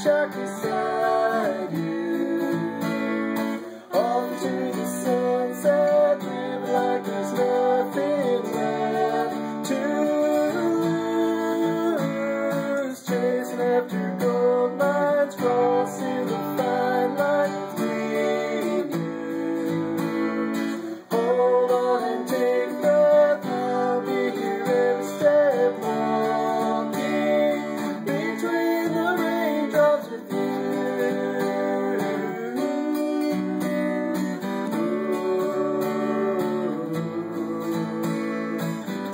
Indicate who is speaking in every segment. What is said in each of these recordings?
Speaker 1: shack beside you. Off to the sunset, live like there's nothing left to lose. Chasing after gold mines, crossing the fine line between you. Hold on and take breath, I'll be here every step, walking between the raindrops with you.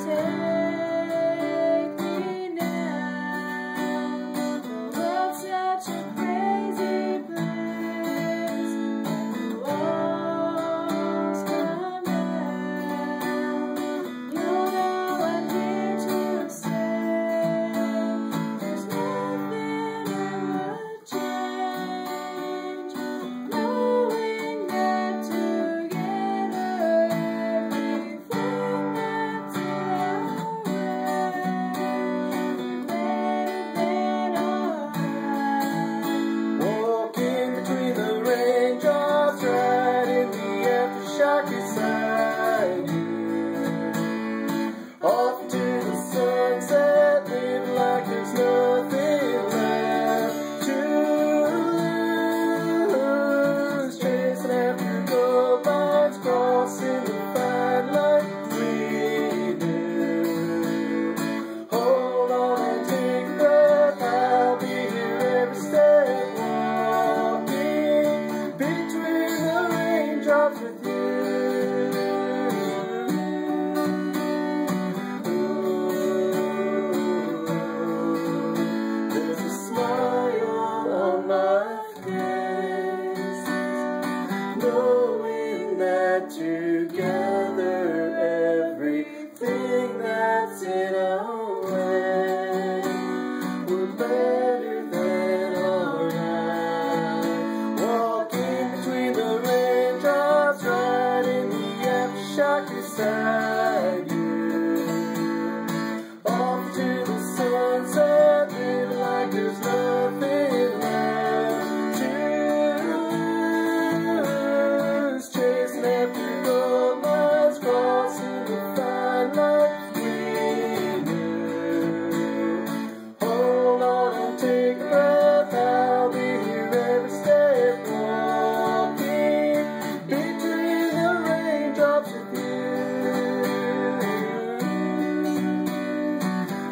Speaker 2: Take me now, the world's such a crazy place, and the walls come down. You know I'm here to stay. There's nothing I would change, knowing that together everything that's in our way,
Speaker 1: Walking between the raindrops, right in the aftershock beside you. Off to the sunset, live like there's nothing left to lose. Chasing after gold mines, crossing the fine line between you. Hold on and take a breath, I'll be here every step, walking between the raindrops with you. There's a smile on my face, knowing that together everything that's in our way, we're better than alright. Walking between the raindrops, right in the aftershock beside you. Off to the sunset, living like there's nothing left to lose. Chasing after gold mines, crossing the fine line between you. Hold on and take a breath, I'll be here every step, walking between the raindrops with you.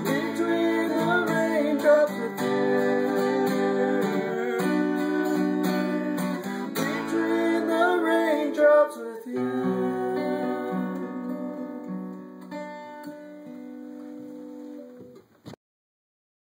Speaker 1: Between the raindrops with you. Between the raindrops with you.